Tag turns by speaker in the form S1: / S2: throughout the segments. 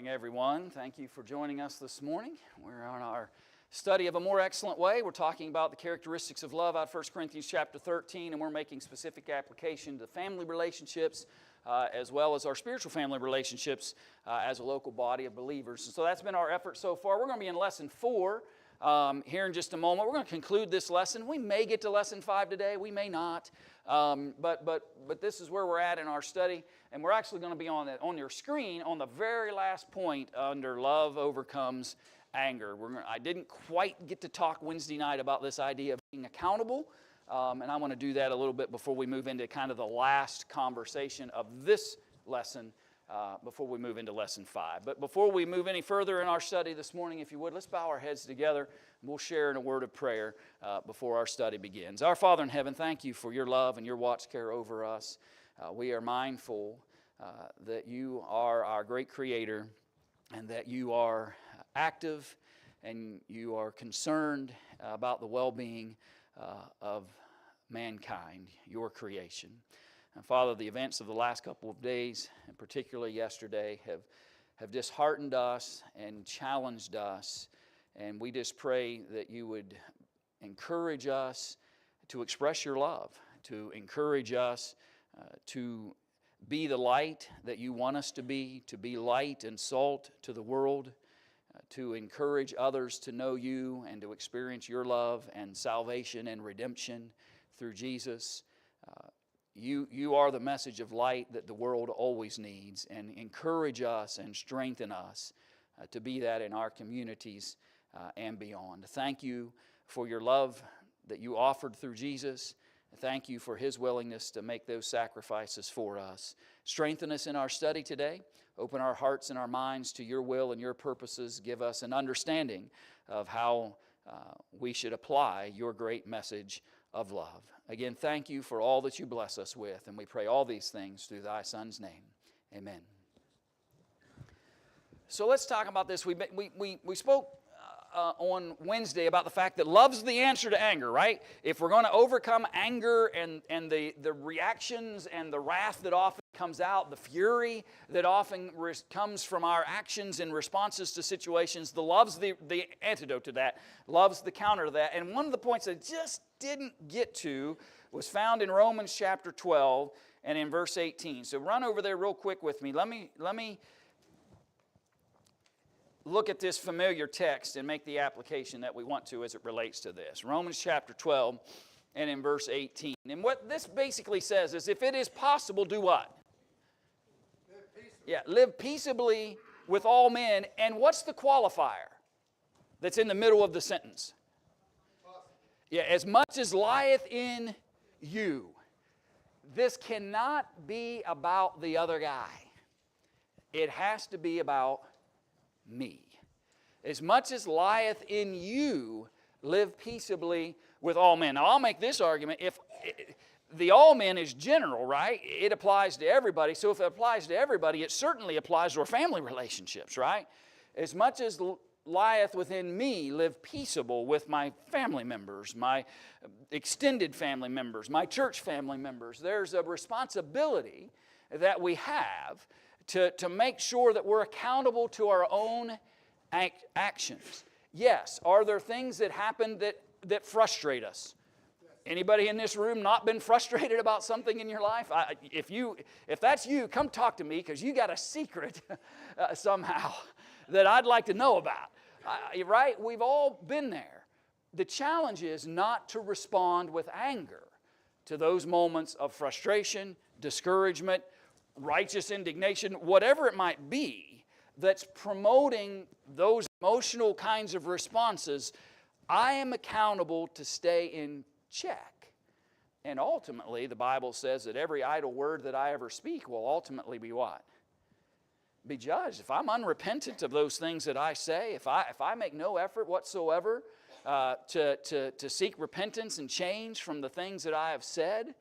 S1: Morning, everyone. Thank you for joining us this morning. We're on our study of a more excellent way. We're talking about the characteristics of love out of 1 Corinthians chapter 13, and we're making specific application to family relationships as well as our spiritual family relationships as a local body of believers. And so that's been our effort so far. We're going to be in lesson 4 here in just a moment. We're going to conclude this lesson. We may get to lesson 5 today. We may not. But this is where we're at in our study. And we're actually going to be on your screen on the very last point under love overcomes anger. I didn't quite get to talk Wednesday night about this idea of being accountable. And I want to do that a little bit before we move into kind of the last conversation of this lesson before we move into lesson 5. But before we move any further in our study this morning, if you would, let's bow our heads together. And we'll share in a word of prayer before our study begins. Our Father in heaven, thank you for your love and your watch care over us. We are mindful that you are our great creator and that you are active and you are concerned about the well-being of mankind, your creation. And Father, the events of the last couple of days, and particularly yesterday, have disheartened us and challenged us. And we just pray that you would encourage us to express your love, to encourage us to be the light that you want us to be light and salt to the world, to encourage others to know you and to experience your love and salvation and redemption through Jesus. You are the message of light that the world always needs, and encourage us and strengthen us to be that in our communities and beyond. Thank you for your love that you offered through Jesus. Thank you for his willingness to make those sacrifices for us. Strengthen us in our study today. Open our hearts and our minds to your will and your purposes. Give us an understanding of how we should apply your great message of love. Again, thank you for all that you bless us with, and we pray all these things through thy Son's name. Amen. So let's talk about this. We spoke on Wednesday about the fact that love's the answer to anger, right? If we're going to overcome anger and the reactions and the wrath that often comes out, the fury that often comes from our actions and responses to situations, the love's the antidote to that. Love's the counter to that. And one of the points I just didn't get to was found in Romans chapter 12 and in verse 18. So run over there real quick with me. Let me look at this familiar text and make the application that we want to as it relates to this. Romans chapter 12 and in verse 18. And what this basically says is, if it is possible, do what? Live peaceably with all men. And what's the qualifier that's in the middle of the sentence? As much as lieth in you. This cannot be about the other guy. It has to be about me. As much as lieth in you, live peaceably with all men. Now, I'll make this argument. If the all men is general, right? It applies to everybody. So if it applies to everybody, it certainly applies to our family relationships, right? As much as lieth within me, live peaceable with my family members, my extended family members, my church family members. There's a responsibility that we have to make sure that we're accountable to our own actions. Yes, are there things that happen that frustrate us? Anybody in this room not been frustrated about something in your life? If that's you, come talk to me, because you got a secret somehow that I'd like to know about. Right? We've all been there. The challenge is not to respond with anger to those moments of frustration, discouragement, righteous indignation, whatever it might be that's promoting those emotional kinds of responses. I am accountable to stay in check. And ultimately, the Bible says that every idle word that I ever speak will ultimately be what? Be judged. If I'm unrepentant of those things that I say, if I make no effort whatsoever to seek repentance and change from the things that I have said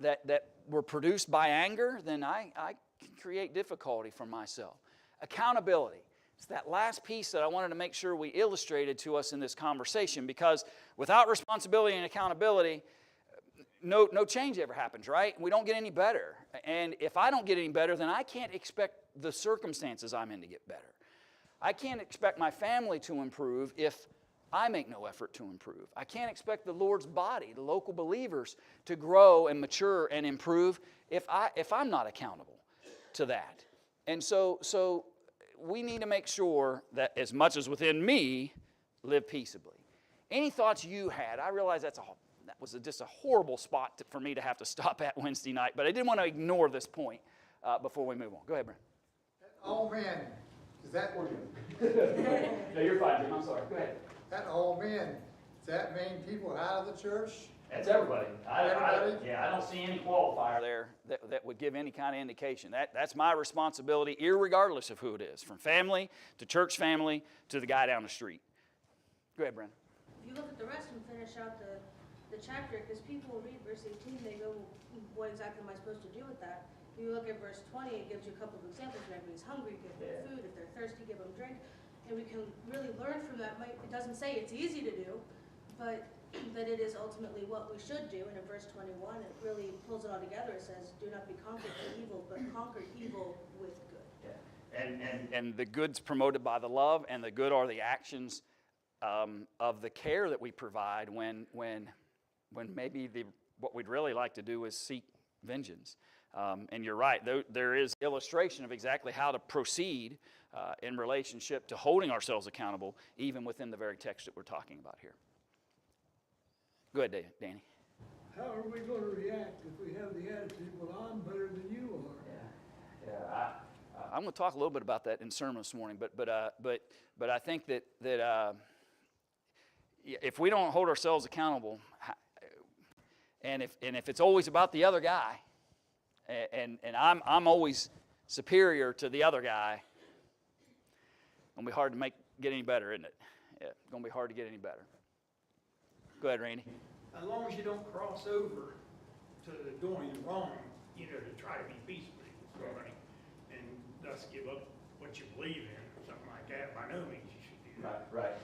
S1: that were produced by anger, then I can create difficulty for myself. Accountability. It's that last piece that I wanted to make sure we illustrated to us in this conversation, because without responsibility and accountability, no change ever happens, right? We don't get any better. And if I don't get any better, then I can't expect the circumstances I'm in to get better. I can't expect my family to improve if I make no effort to improve. I can't expect the Lord's body, the local believers, to grow and mature and improve if I'm not accountable to that. And so we need to make sure that as much as within me, live peaceably. Any thoughts you had? I realize that was just a horrible spot for me to have to stop at Wednesday night, but I didn't want to ignore this point before we move on. Go ahead, Brent.
S2: All men, is that what
S1: No, you're fine, Jim. I'm sorry. Go ahead.
S2: that all men, does that mean people out of the church?
S1: That's everybody.
S2: Everybody?
S1: I don't see any qualifier there that would give any kind of indication. That's my responsibility, irregardless of who it is, from family to church family to the guy down the street. Go ahead, Brent.
S3: If you look at the rest and finish out the chapter, because people will read verse 18, they go, what exactly am I supposed to do with that? If you look at verse 20, it gives you a couple of examples. Whenever he's hungry, give them food. If they're thirsty, give them drink. And we can really learn from that. It doesn't say it's easy to do, but that it is ultimately what we should do. And in verse 21, it really pulls it all together. It says, do not be conquered by evil, but conquer evil with good.
S1: Yeah. And the good's promoted by the love, and the good are the actions of the care that we provide when maybe what we'd really like to do is seek vengeance. And you're right, there is illustration of exactly how to proceed in relationship to holding ourselves accountable, even within the very text that we're talking about here. Go ahead, Danny.
S4: How are we going to react if we have the attitude, well, I'm better than you are?
S1: Yeah. I'm going to talk a little bit about that in sermon this morning, but I think that if we don't hold ourselves accountable, and if it's always about the other guy, and I'm always superior to the other guy, it's going to be hard to get any better, isn't it? Yeah, it's going to be hard to get any better. Go ahead, Randy.
S5: As long as you don't cross over to doing wrong, to try to be peaceable, right, and thus give up what you believe in or something like that, by no means you should do that.
S1: Right.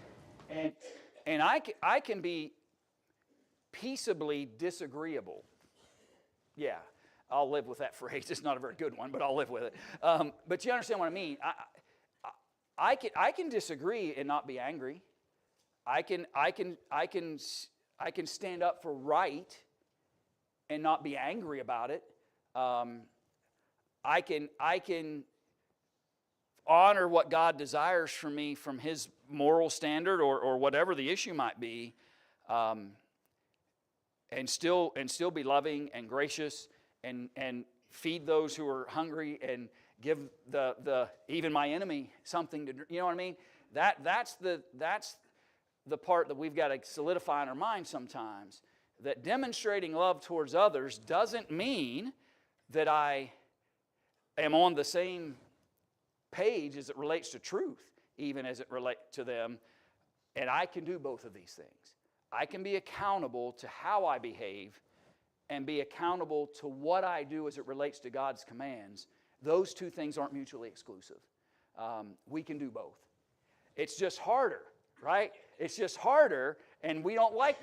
S1: And I can be peaceably disagreeable. Yeah, I'll live with that phrase. It's not a very good one, but I'll live with it. But you understand what I mean. I can disagree and not be angry. I can stand up for right and not be angry about it. I can honor what God desires from me from His moral standard or whatever the issue might be, and still be loving and gracious and feed those who are hungry and give the even my enemy something to, you know what I mean? That's the part that we've got to solidify in our mind sometimes, that demonstrating love towards others doesn't mean that I am on the same page as it relates to truth, even as it relates to them. And I can do both of these things. I can be accountable to how I behave and be accountable to what I do as it relates to God's commands. Those two things aren't mutually exclusive. We can do both. It's just harder, right? It's just harder, and we don't like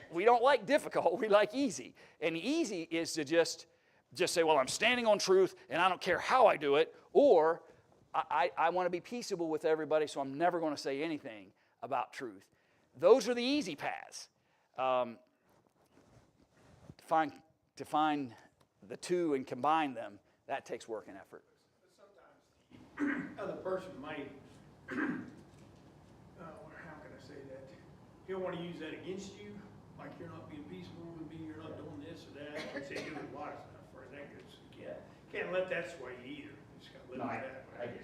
S1: difficult. We like easy. And easy is to just say, well, I'm standing on truth, and I don't care how I do it, or I want to be peaceable with everybody, so I'm never going to say anything about truth. Those are the easy paths. To find the two and combine them, that takes work and effort.
S5: Sometimes the other person might, how can I say that? He'll want to use that against you, like you're not being peaceable with me, you're not doing this or that. I'd say do it wise enough for that goes. Can't let that sway you either. You just got to live with that.
S1: I get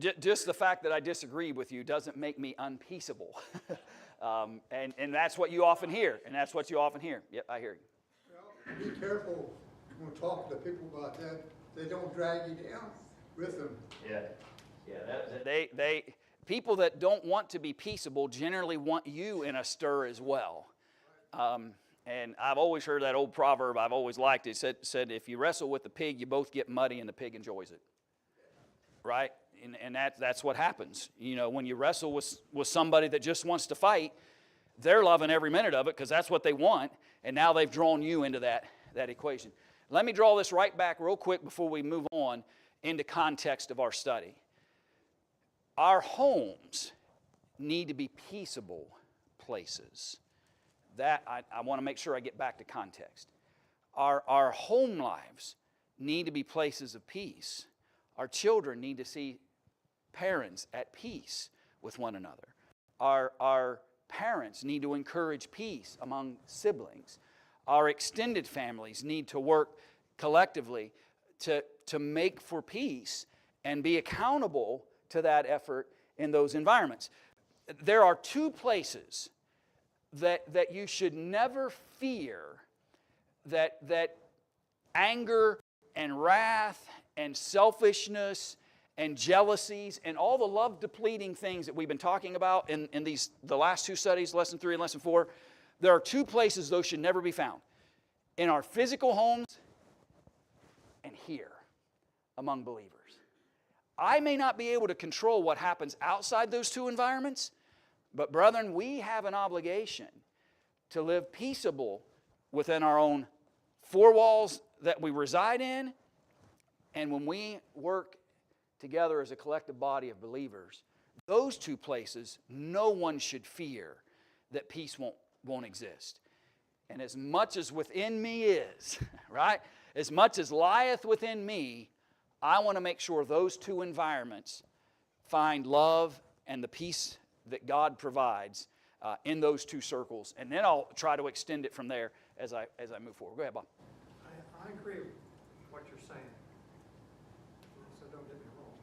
S1: you. Just the fact that I disagree with you doesn't make me unpeaceable. And that's what you often hear. Yep, I hear you.
S2: Well, be careful when talking to people about that. They don't drag you down with them.
S1: They people that don't want to be peaceable generally want you in a stir as well. And I've always heard that old proverb. I've always liked it. It said if you wrestle with the pig, you both get muddy, and the pig enjoys it. Right? And that's what happens. When you wrestle with somebody that just wants to fight, they're loving every minute of it because that's what they want, and now they've drawn you into that that equation. Let me draw this right back real quick before we move on into context of our study. Our homes need to be peaceable places. That I want to make sure I get back to context. Our home lives need to be places of peace. Our children need to see parents at peace with one another. Our parents need to encourage peace among siblings. Our extended families need to work collectively to make for peace and be accountable to that effort in those environments. There are two places that you should never fear that anger and wrath and selfishness and jealousies and all the love-depleting things that we've been talking about in the last two studies, Lesson 3 and Lesson 4, there are two places those should never be found. In our physical homes and here among believers. I may not be able to control what happens outside those two environments, but brethren, we have an obligation to live peaceable within our own four walls that we reside in, and when we work together as a collective body of believers, those two places, no one should fear that peace won't exist. And as much as within me is, right? As much as lieth within me, I want to make sure those two environments find love and the peace that God provides in those two circles. And then I'll try to extend it from there as I move forward. Go ahead, Bob.
S6: I agree with what you're saying, so don't get me wrong.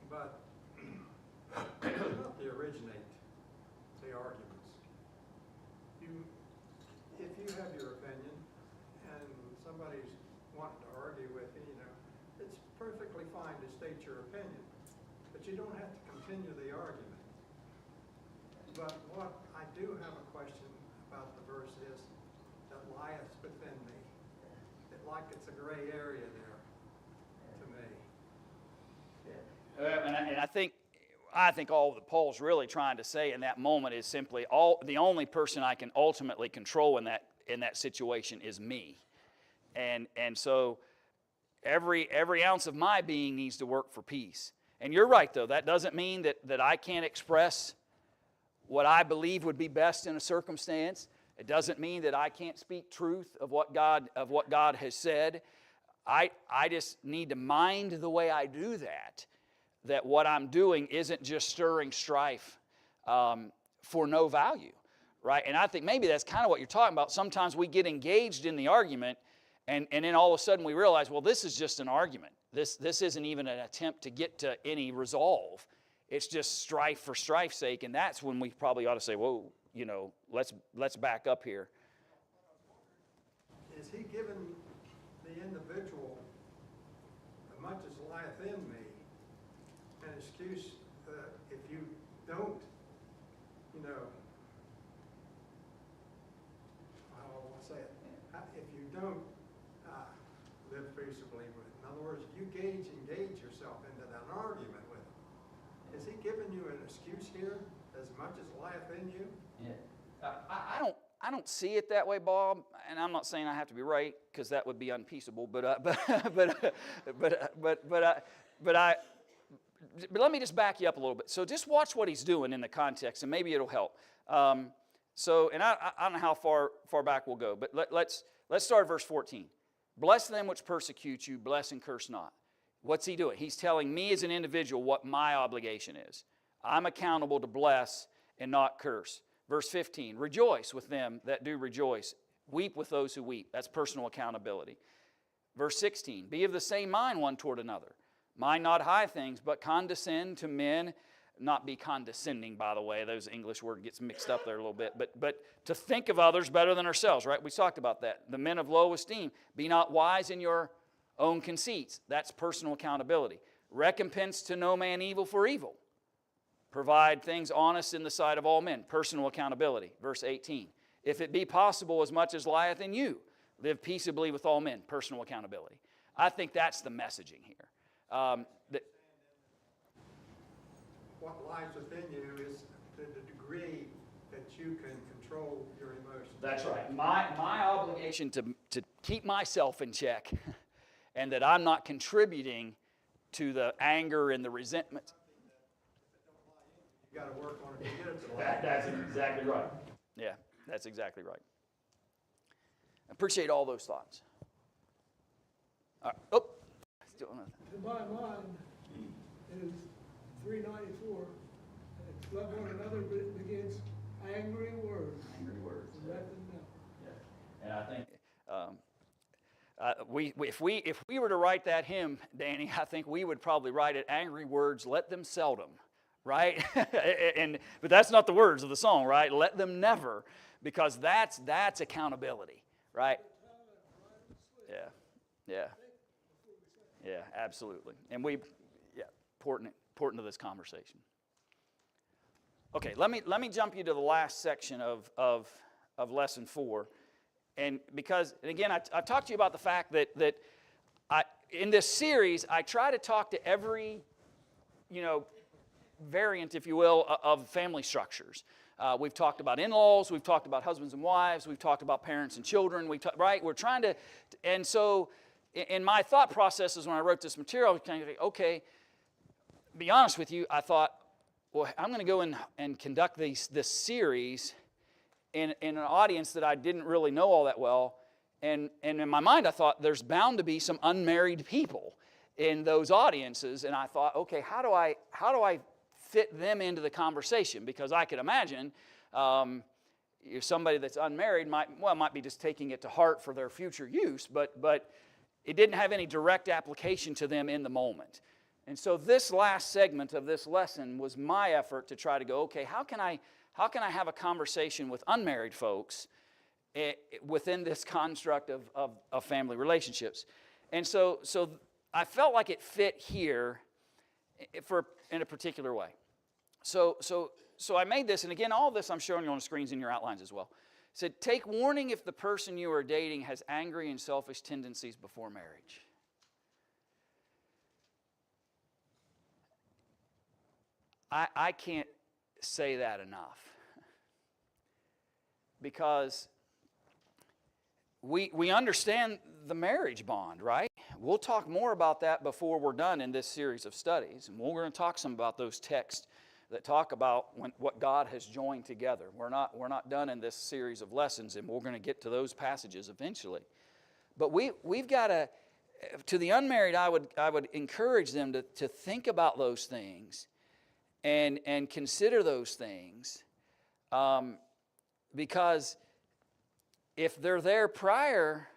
S6: But it's not to originate the arguments. If you have your opinion and somebody's wanting to argue with you, it's perfectly fine to state your opinion, but you don't have to continue the argument. But what I do have a question about the verse is, that lieth within me. Like it's a gray area there to me.
S1: And I think all that Paul's really trying to say in that moment is simply the only person I can ultimately control in that situation is me. And so every ounce of my being needs to work for peace. And you're right, though. That doesn't mean that I can't express what I believe would be best in a circumstance. It doesn't mean that I can't speak truth of what God has said. I just need to mind the way I do that what I'm doing isn't just stirring strife for no value, right? And I think maybe that's kind of what you're talking about. Sometimes we get engaged in the argument, and then all of a sudden we realize, well, this is just an argument. This isn't even an attempt to get to any resolve. It's just strife for strife's sake, and that's when we probably ought to say, whoa, let's back up here.
S6: Is he giving the individual, as much as lieth in me, an excuse if you don't, how do I say it? If you don't live peaceably with it. In other words, you engage yourself into that argument with him. Is he giving you an excuse here, as much as lieth in you?
S1: Yeah. I don't see it that way, Bob, and I'm not saying I have to be right because that would be unpeaceable. But let me just back you up a little bit. So just watch what he's doing in the context, and maybe it'll help. And I don't know how far back we'll go, but let's start at verse 14. Bless them which persecute you, bless and curse not. What's he doing? He's telling me as an individual what my obligation is. I'm accountable to bless and not curse. Verse 15, rejoice with them that do rejoice. Weep with those who weep. That's personal accountability. Verse 16, be of the same mind one toward another. Mind not high things, but condescend to men. Not be condescending, by the way. Those English word gets mixed up there a little bit. But to think of others better than ourselves, right? We talked about that. The men of low esteem. Be not wise in your own conceits. That's personal accountability. Recompense to no man evil for evil. Provide things honest in the sight of all men. Personal accountability. Verse 18. If it be possible, as much as lieth in you, live peaceably with all men. Personal accountability. I think that's the messaging here.
S6: What lies within you is to the degree that you can control your emotions.
S1: That's right. My obligation to keep myself in check and that I'm not contributing to the anger and the resentment.
S6: You got to work on it to get it to lie.
S1: That's exactly right. Yeah, that's exactly right. I appreciate all those thoughts. All right. Oh, still another.
S4: To my mind, is 394. It's love one another, but it begins angry words.
S1: Angry words.
S4: Let them know.
S1: Yeah. And I think if we were to write that hymn, Danny, I think we would probably write it, angry words, let them seldom, right? But that's not the words of the song, right? Let them never, because that's accountability, right? Yeah, absolutely. And important to this conversation. Okay, let me jump you to the last section of lesson 4. And again, I talked to you about the fact that in this series, I try to talk to every, variant, if you will, of family structures. We've talked about in-laws, we've talked about husbands and wives, we've talked about parents and children, right? We're trying to, and so in my thought processes when I wrote this material, I was kind of like, okay, be honest with you, I thought, well, I'm going to go and conduct this series in an audience that I didn't really know all that well. And in my mind, I thought there's bound to be some unmarried people in those audiences. And I thought, okay, how do I fit them into the conversation? Because I could imagine somebody that's unmarried might be just taking it to heart for their future use, but it didn't have any direct application to them in the moment. And so this last segment of this lesson was my effort to try to go, okay, how can I have a conversation with unmarried folks within this construct of family relationships? And so I felt like it fit here in a particular way. So I made this, and again, all of this I'm showing you on the screens in your outlines as well. It said, take warning if the person you are dating has angry and selfish tendencies before marriage. I can't say that enough, because we understand the marriage bond, right? We'll talk more about that before we're done in this series of studies, and we're going to talk some about those texts that talk about what God has joined together. We're not done in this series of lessons, and we're going to get to those passages eventually. But we've got to the unmarried, I would encourage them to think about those things and consider those things, because if they're there prior,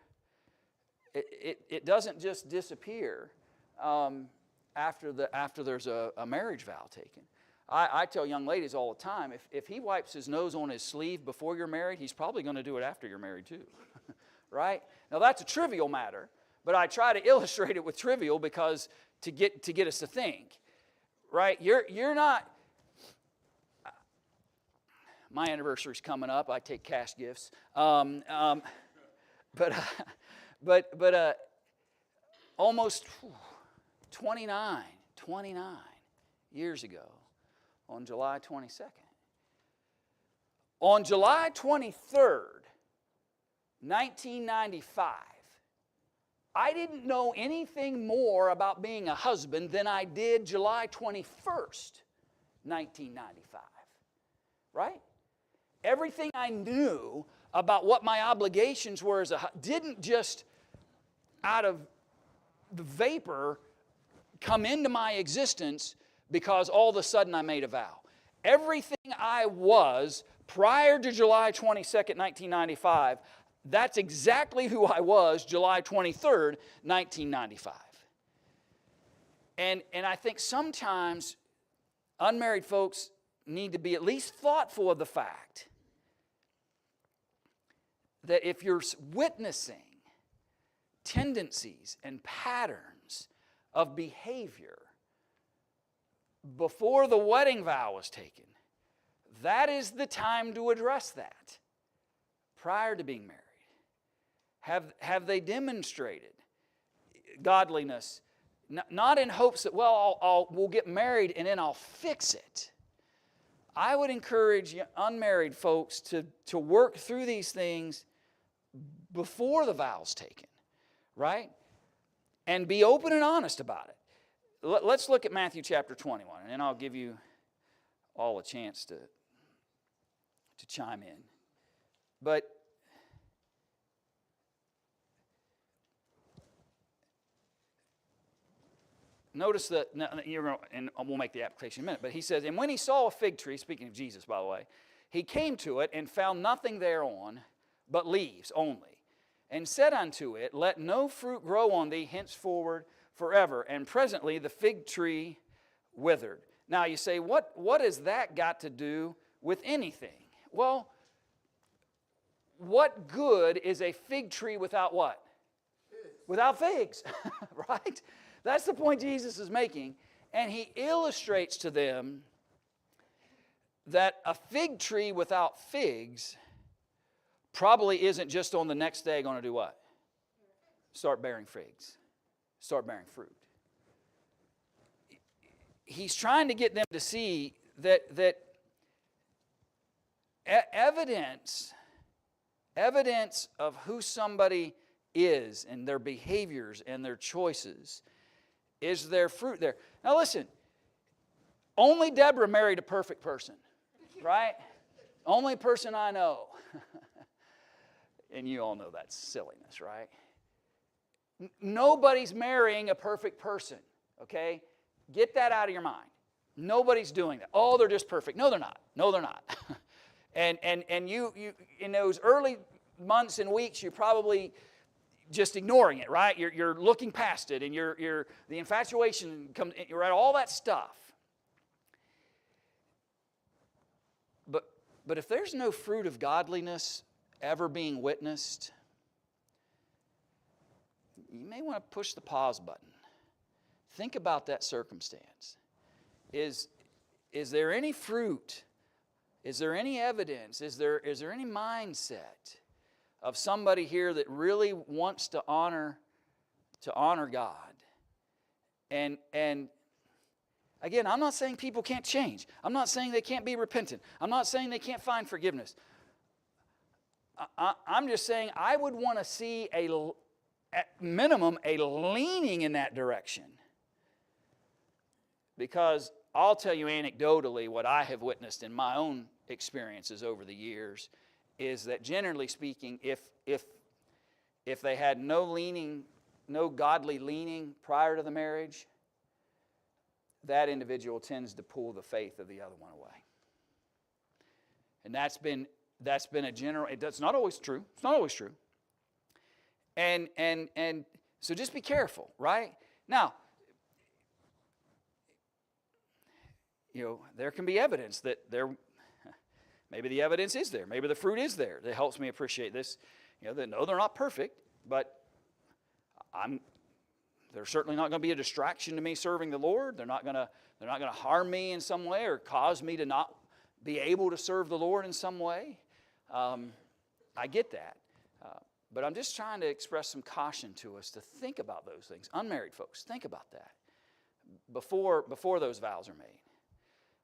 S1: it doesn't just disappear after there's a marriage vow taken. I tell young ladies all the time, if he wipes his nose on his sleeve before you're married, he's probably going to do it after you're married too, right? Now that's a trivial matter, but I try to illustrate it with trivial because to get us to think. Right? You're not. My anniversary's coming up. I take cash gifts. But almost 29 years ago, on July 22nd. On July 23rd, 1995, I didn't know anything more about being a husband than I did July 21st, 1995. Right? Everything I knew about what my obligations were as a husband didn't just out of the vapor come into my existence because all of a sudden I made a vow. Everything I was prior to July 22nd, 1995, that's exactly who I was July 23rd, 1995. And I think sometimes unmarried folks need to be at least thoughtful of the fact that if you're witnessing tendencies and patterns of behavior before the wedding vow was taken, that is the time to address that prior to being married. Have they demonstrated godliness, not in hopes that, we'll get married and then I'll fix it. I would encourage unmarried folks to work through these things before the vow's taken, right? And be open and honest about it. Let's look at Matthew chapter 21, and then I'll give you all a chance to chime in. But notice that, and we'll make the application in a minute, but he says, and when he saw a fig tree, speaking of Jesus, by the way, he came to it and found nothing thereon but leaves only, and said unto it, let no fruit grow on thee henceforward forever. And presently the fig tree withered. Now you say, what has that got to do with anything? Well, what good is a fig tree without what? Without figs, right? That's the point Jesus is making. And he illustrates to them that a fig tree without figs probably isn't just on the next day going to do what? Start bearing figs. Start bearing fruit. He's trying to get them to see that evidence of who somebody is and their behaviors and their choices is their fruit there. Now listen, only Deborah married a perfect person, right? Only person I know. And you all know that's silliness, right? Nobody's marrying a perfect person, okay? Get that out of your mind. Nobody's doing that. Oh, they're just perfect. No, they're not. No, they're not. and you in those early months and weeks, you're probably just ignoring it, right? You're looking past it, and the infatuation comes. You're at all that stuff. But if there's no fruit of godliness ever being witnessed, you may want to push the pause button. Think about that circumstance. Is there any fruit? Is there any evidence? Is there any mindset of somebody here that really wants to honor God? And again, I'm not saying people can't change. I'm not saying they can't be repentant. I'm not saying they can't find forgiveness. I'm just saying I would want to see at minimum a leaning in that direction. Because I'll tell you anecdotally what I have witnessed in my own experiences over the years is that generally speaking, if they had no godly leaning prior to the marriage, that individual tends to pull the faith of the other one away. And that's been a general. It's not always true. It's not always true. And so just be careful, right? Now, there can be evidence that maybe the evidence is there. Maybe the fruit is there that helps me appreciate this. No, they're not perfect, but they're certainly not going to be a distraction to me serving the Lord. They're not going to harm me in some way or cause me to not be able to serve the Lord in some way. I get that. But I'm just trying to express some caution to us to think about those things. Unmarried folks, think about that before those vows are made.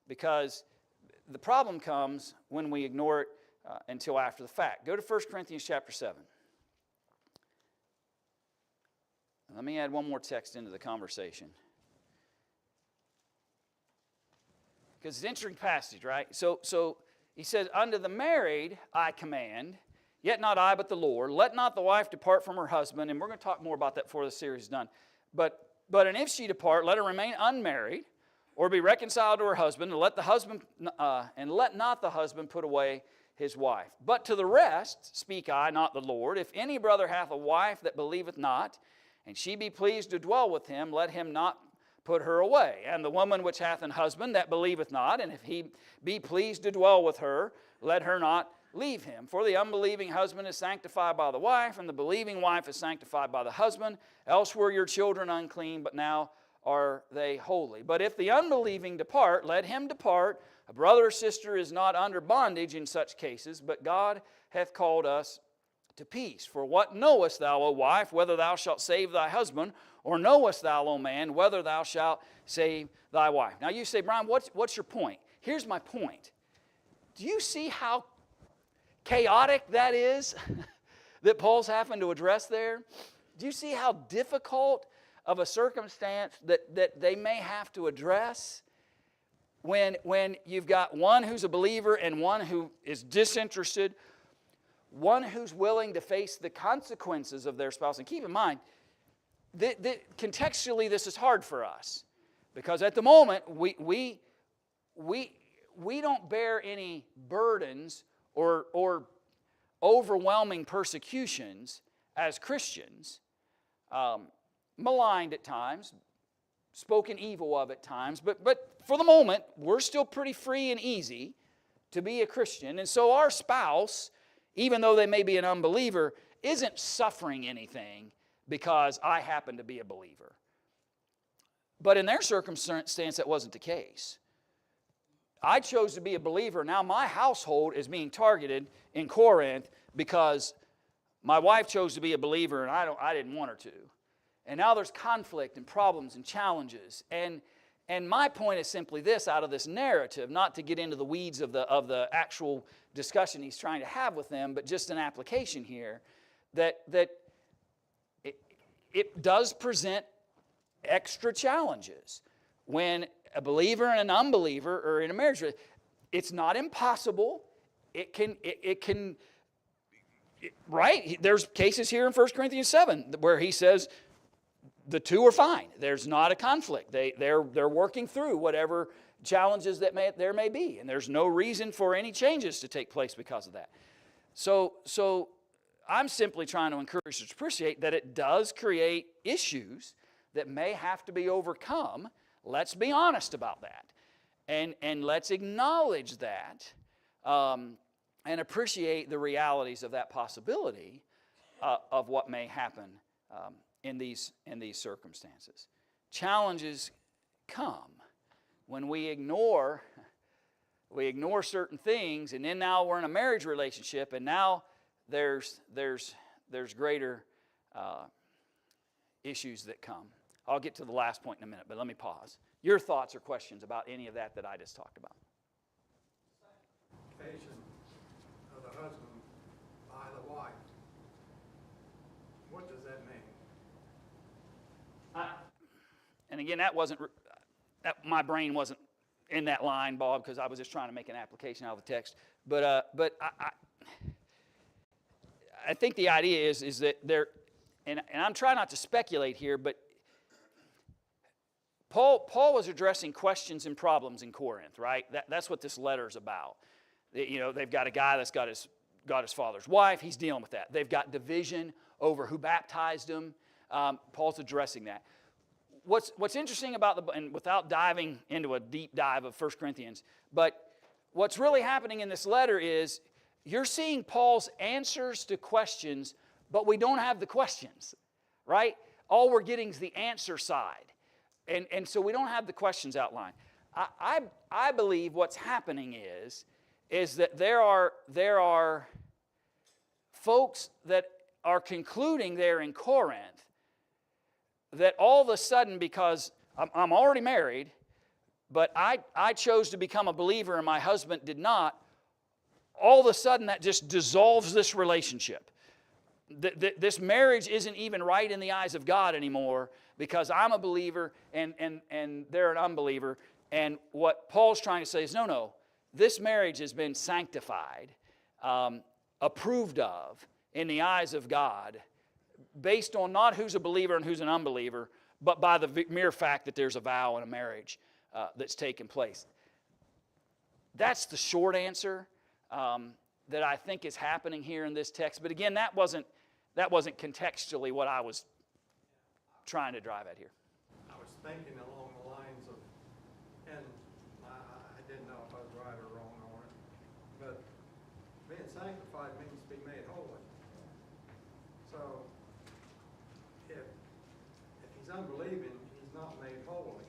S1: Because the problem comes when we ignore it until after the fact. Go to 1 Corinthians chapter 7. Let me add one more text into the conversation. Because it's an interesting passage, right? So he says, unto the married I command, yet not I but the Lord. Let not the wife depart from her husband. And we're going to talk more about that before the series is done. But and if she depart, let her remain unmarried, or be reconciled to her husband, and let not the husband put away his wife. But to the rest speak I, not the Lord. If any brother hath a wife that believeth not, and she be pleased to dwell with him, let him not put her away. And the woman which hath an husband that believeth not, and if he be pleased to dwell with her, let her not leave him. For the unbelieving husband is sanctified by the wife, and the believing wife is sanctified by the husband. Else were your children unclean, but now are they holy. But if the unbelieving depart, let him depart. A brother or sister is not under bondage in such cases, but God hath called us to peace. For what knowest thou, O wife, whether thou shalt save thy husband, or knowest thou, O man, whether thou shalt save thy wife? Now you say, Brian, what's your point? Here's my point. Do you see how chaotic that is that Paul's having to address there? Do you see how difficult of a circumstance that they may have to address when you've got one who's a believer and one who is disinterested, one who's willing to face the consequences of their spouse? And keep in mind, contextually this is hard for us because at the moment we don't bear any burdens or overwhelming persecutions as Christians, maligned at times, spoken evil of at times, but for the moment, we're still pretty free and easy to be a Christian. And so our spouse, even though they may be an unbeliever, isn't suffering anything because I happen to be a believer. But in their circumstance, that wasn't the case. I chose to be a believer. Now my household is being targeted in Corinth because my wife chose to be a believer and I didn't want her to. And now there's conflict and problems and challenges. And my point is simply this out of this narrative, not to get into the weeds of the actual discussion he's trying to have with them, but just an application here, that it does present extra challenges when a believer and an unbeliever are in a marriage. It's not impossible. Right? There's cases here in 1 Corinthians 7 where he says the two are fine. There's not a conflict. They're working through whatever challenges that there may be, and there's no reason for any changes to take place because of that. So I'm simply trying to encourage you to appreciate that it does create issues that may have to be overcome. Let's be honest about that, and let's acknowledge that, and appreciate the realities of that possibility of what may happen in these circumstances. Challenges come when we ignore certain things, and then now we're in a marriage relationship, and now there's greater issues that come. I'll get to the last point in a minute, but let me pause. Your thoughts or questions about any of that I just talked about?
S6: Sanctification of the husband by the wife. What does that mean?
S1: And again, my brain wasn't in that line, Bob, because I was just trying to make an application out of the text. But I think the idea is that there, and I'm trying not to speculate here, but Paul was addressing questions and problems in Corinth, right? That's what this letter is about. They've got a guy that's got his father's wife. He's dealing with that. They've got division over who baptized him. Paul's addressing that. What's interesting about and without diving into a deep dive of 1 Corinthians, but what's really happening in this letter is you're seeing Paul's answers to questions, but we don't have the questions, right? All we're getting is the answer side. And so we don't have the questions outlined. I believe what's happening is that there are folks that are concluding there in Corinth that all of a sudden, because I'm already married, but I chose to become a believer and my husband did not, all of a sudden that just dissolves this relationship. This marriage isn't even right in the eyes of God anymore because I'm a believer and they're an unbeliever. And what Paul's trying to say is, no, this marriage has been sanctified, approved of in the eyes of God, based on not who's a believer and who's an unbeliever, but by the mere fact that there's a vow and a marriage that's taken place. That's the short answer that I think is happening here in this text. But again, that wasn't contextually what I was trying to drive at here.
S6: I was thinking along the lines of, and I didn't know if I was right or wrong on it, but being sanctified means to be made holy. So if he's unbelieving, he's not made holy.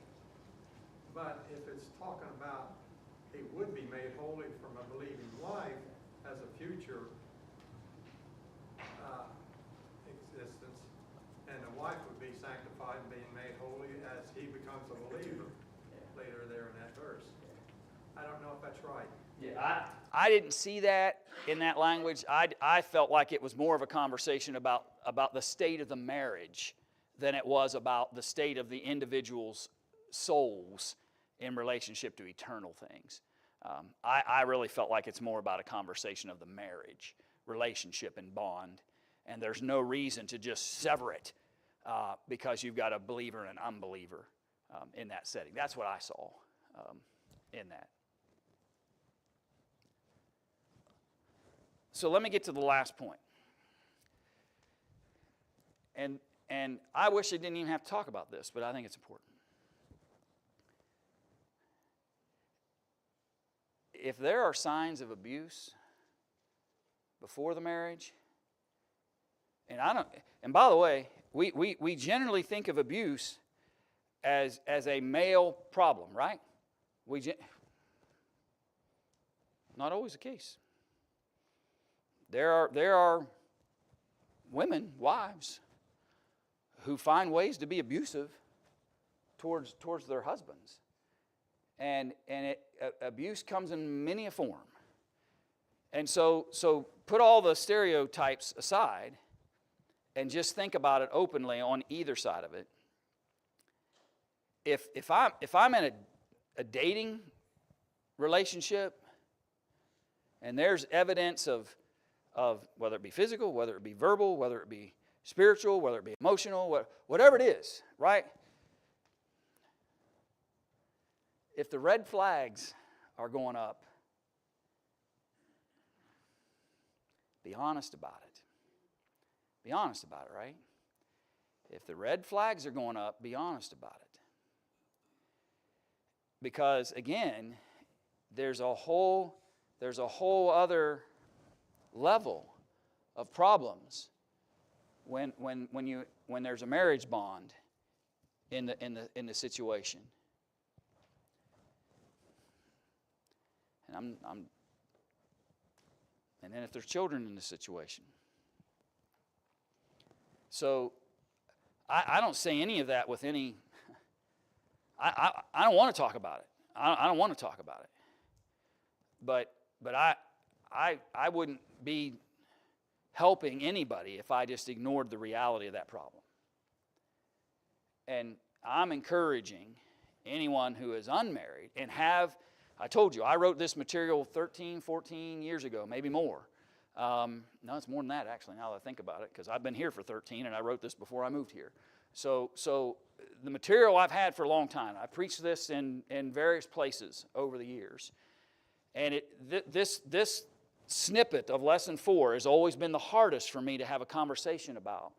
S6: But if it's talking about he would be made holy from a believing wife as a future existence, and the wife would be sanctified and being made holy as he becomes a believer later there in that verse. I don't know if that's right.
S1: Yeah, I didn't see that in that language. I felt like it was more of a conversation about the state of the marriage than it was about the state of the individual's souls in relationship to eternal things. I really felt like it's more about a conversation of the marriage, relationship, and bond. And there's no reason to just sever it because you've got a believer and an unbeliever in that setting. That's what I saw in that. So let me get to the last point. And I wish I didn't even have to talk about this, but I think it's important. If there are signs of abuse before the marriage, and by the way, we generally think of abuse as a male problem, right? Not always the case. There are women, wives, who find ways to be abusive towards their husbands. And abuse comes in many a form. And so put all the stereotypes aside and just think about it openly on either side of it. If I'm in a dating relationship and there's evidence of whether it be physical, whether it be verbal, whether it be spiritual, whether it be emotional, whatever it is, right? If the red flags are going up, be honest about it. Be honest about it, right? If the red flags are going up, be honest about it. Because again, there's a whole other level of problems when there's a marriage bond in the situation. And and then if there's children in the situation. So I don't say any of that with any. I don't want to talk about it. I don't want to talk about it. But I wouldn't be helping anybody if I just ignored the reality of that problem. And I'm encouraging anyone who is unmarried and I told you, I wrote this material 13, 14 years ago, maybe more. No, it's more than that, actually, now that I think about it, because I've been here for 13, and I wrote this before I moved here. So the material I've had for a long time. I preached this in various places over the years. And this snippet of Lesson 4 has always been the hardest for me to have a conversation about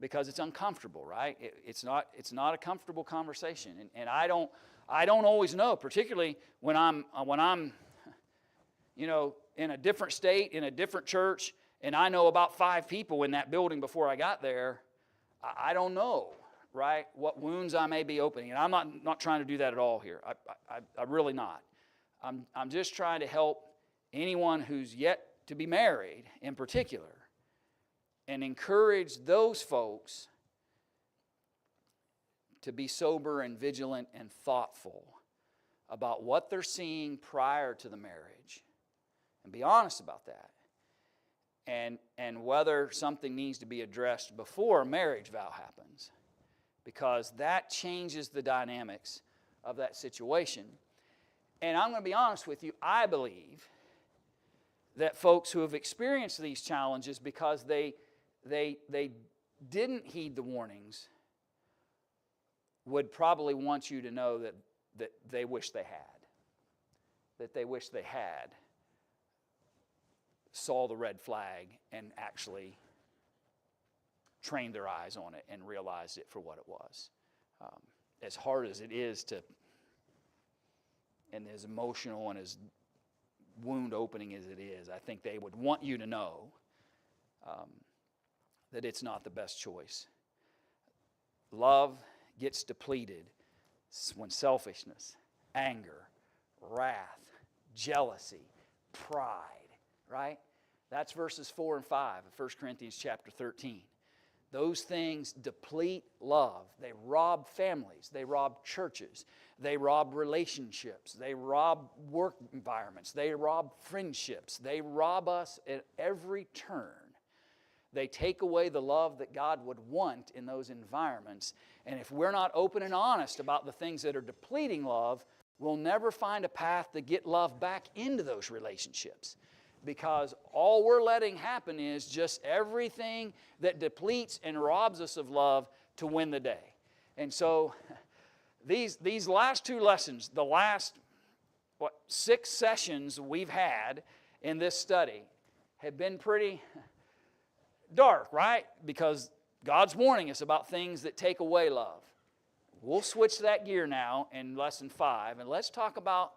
S1: because it's uncomfortable, right? It's not a comfortable conversation. And I don't always know, particularly when I'm in a different state, in a different church, and I know about 5 people in that building before I got there. I don't know, right, what wounds I may be opening. And I'm not trying to do that at all here. I'm really not. I'm just trying to help anyone who's yet to be married in particular and encourage those folks to be sober and vigilant and thoughtful about what they're seeing prior to the marriage and be honest about that. And whether something needs to be addressed before a marriage vow happens, because that changes the dynamics of that situation. And I'm going to be honest with you, I believe that folks who have experienced these challenges because they didn't heed the warnings would probably want you to know that they wish they had. That they wish they had saw the red flag and actually trained their eyes on it and realized it for what it was. As hard as it is to, and as emotional and as wound opening as it is, I think they would want you to know that it's not the best choice. Love gets depleted when selfishness, anger, wrath, jealousy, pride, right? That's verses 4 and 5 of 1 Corinthians chapter 13. Those things deplete love. They rob families. They rob churches. They rob relationships. They rob work environments. They rob friendships. They rob us at every turn. They take away the love that God would want in those environments. And if we're not open and honest about the things that are depleting love, we'll never find a path to get love back into those relationships. Because all we're letting happen is just everything that depletes and robs us of love to win the day. And so these last two lessons, the last 6 sessions we've had in this study have been pretty dark, right? Because God's warning us about things that take away love. We'll switch that gear now in lesson 5, and let's talk about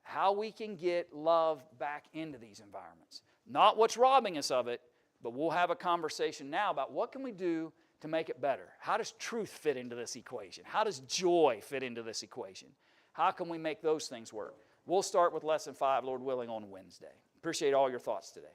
S1: how we can get love back into these environments. Not what's robbing us of it, but we'll have a conversation now about what can we do to make it better. How does truth fit into this equation? How does joy fit into this equation? How can we make those things work? We'll start with lesson 5, Lord willing, on Wednesday. Appreciate all your thoughts today.